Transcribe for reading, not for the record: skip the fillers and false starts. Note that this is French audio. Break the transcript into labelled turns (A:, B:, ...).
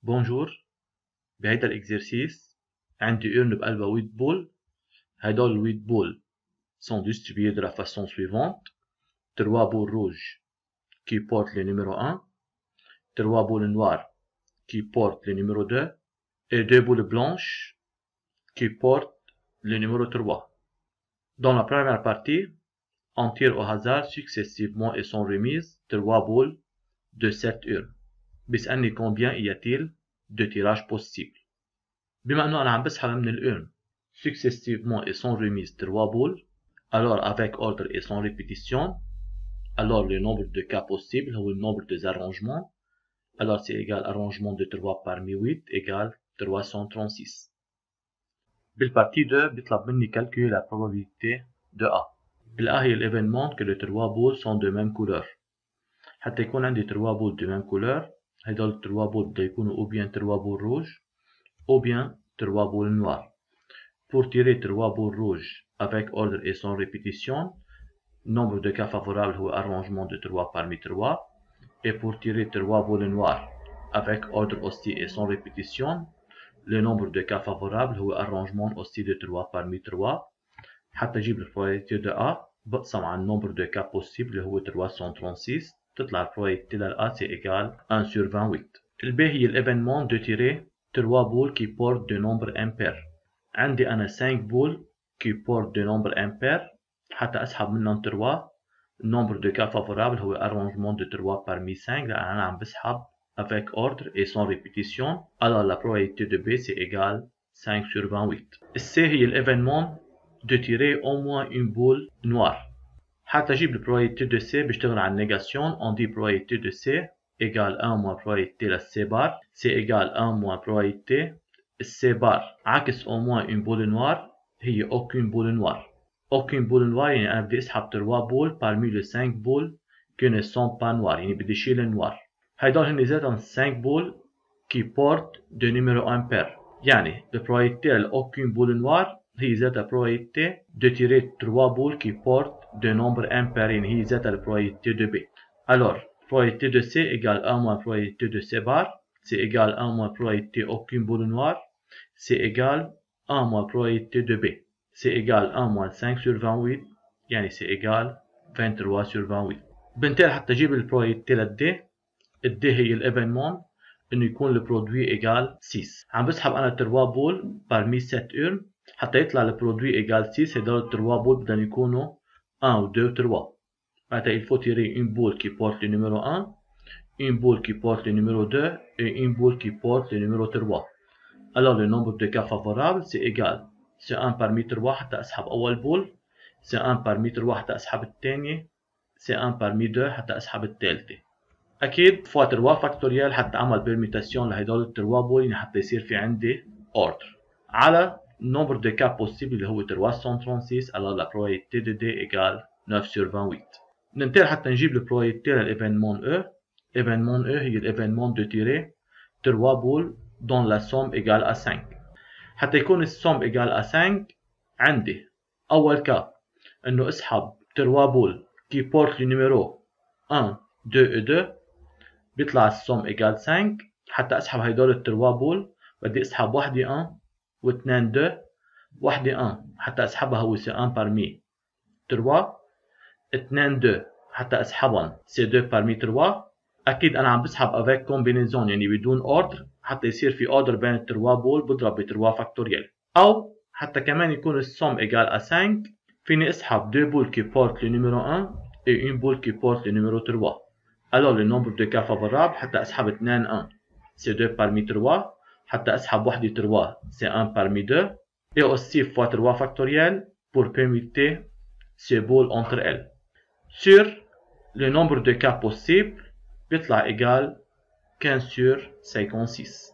A: بونجور. بهيدا الاكزرسيس عندي urne بقلبها ويت بول. هيدول الويت بول sont distribués de la façon suivante: 3 boules rouges qui portent le numéro 1, 3 boules noires qui portent le numéro 2 et 2 boules blanches qui portent le numéro 3. Dans la première partie, on tire au hasard successivement et sans remise 3 boules de cette urne. بيسألني combien y a-t-il de tirages possibles. بما انه انا عم بسحب من الurne successivement et sans remise 3 boules, alors avec ordre et sans répétition, alors le nombre de cas possibles هو le nombre des arrangements. Alors c'est égal arrangement de 3 parmi 8 égale 336. بالpartie 2 بيطلب مني calculer la probabilité de A. A هي l'événement que les 3 boules sont de même couleur. حتى يكون عندي 3 boules de même couleur, هيدول 3 boules بده يكونوا ou bien 3 boules rouges ou bien 3 boules noires. Pour tirer 3 boules rouges avec ordre et sans répétition, nombre de cas favorables ou arrangement de 3 parmi 3. Et pour tirer 3 boules noires avec ordre aussi et sans répétition, le nombre de cas favorables ou arrangement aussi de 3 parmi 3. حتى أجيب البروبابيلتي de A بقسم على nombre de cas possibles اللي هو 336. تطلع البروبابيلتي de A c'est égal 1 sur 28. الB هي l'événement de tirer 3 boules qui portent de nombres impairs. عندي أنا 5 boules qui portent de nombres impairs. حتى أسحب منهم 3. Nombre de cas favorables هو arrangement de 3 parmi 5 لأن أنا عم بسحب avec ordre et sans répétition. Alors la probabilité de B c'est égal 5 sur 28. C هي l'événement de tirer au moins une boule noire. حتى أجيب la probabilité de C بشتغل على négation. On dit probabilité de C égale 1 moins probabilité de C bar. C égale 1 moins probabilité C bar. عكس au moins une boule noire هي aucune boule noire. Aucune boule noire يعني أنا بدي أسحب 3 boules parmi les 5 boules qui ne sont pas noires يعني بدي شيل النوار. هيدول هن ذاتهم 5 boules qui portent de numéro impair. يعني la probabilité de aucune boule noire هي ذاتها probabilité de tirer 3 boules qui portent de nombre impair يعني هي ذاتها la probabilité de B. Alors probabilité de C égale 1 moins probabilité de C bar. C'est égal 1 moins probabilité aucune boule noire. C'est égal 1 moins probabilité de B. C'est égal 1 moins 5 sur 28 يعني c'est égal 23 sur 28. بنتقل حتى اجيب البروبابيلتي للD. الD هي l'événement انه يكون البرودوي égal 6. عم بسحب انا 3 بول parmi 7 urnes حتى يطلع البرودوي égal 6. هدول 3 بول بدهم يكونوا 1 و 2 و 3. معناتها il faut tirer une boule qui porte le numéro 1, une boule qui porte le numéro 2 et une boule qui porte le numéro 3. Alors le nombre de cas favorables c'est égal c'est 1 parmi 3 حتى أسحب أول بول. c'est 1 parmi 3 حتى أسحب الثانية. c'est 1 parmi 2 حتى أسحب الثالثة. أكيد فوا 3 فاكتوريال حتى أعمل بيرميتاسيون لهدول 3 بول حتى يصير في عندي أوردر على nombre de cas possible اللي هو 336. alors la probabilité de D égale 9 sur 28. ننتقل حتى نجيب البروبابيلتي للإيفينمون E. Événement E هي l'événement de tirer 3 boules dont la somme égale à 5. حتى يكون السوم égale à 5 عندي أول كا إنه أسحب 3 بول qui portent le numéro 1, 2 et 2 بيطلع السوم égale 5. حتى أسحب هيدول 3 بول بدي أسحب وحدة 1 و 2 2. وحدة 1 حتى أسحبها هو c'est 1 parmi 3. 2 2 حتى أسحبهم c'est 2 parmi 3. أكيد أنا عم بسحب avec combinaison يعني بدون ordre حتى يصير في ordre بين ال 3 بول بضرب ب 3 فاكتوريال. أو حتى كمان يكون السوم égal à 5 فيني أسحب 2 boules qui portent le numéro 1 et une boule qui porte le numéro 3. Alors le nombre de cas favorables حتى أسحب 2 1 c'est 2 parmi 3. حتى أسحب وحدة 3 c'est 1 parmi 2. Et aussi fois 3 factoriel pour permuter ces boules entre elles. Sur le nombre de cas possibles بيطلع égal 15 sur 56.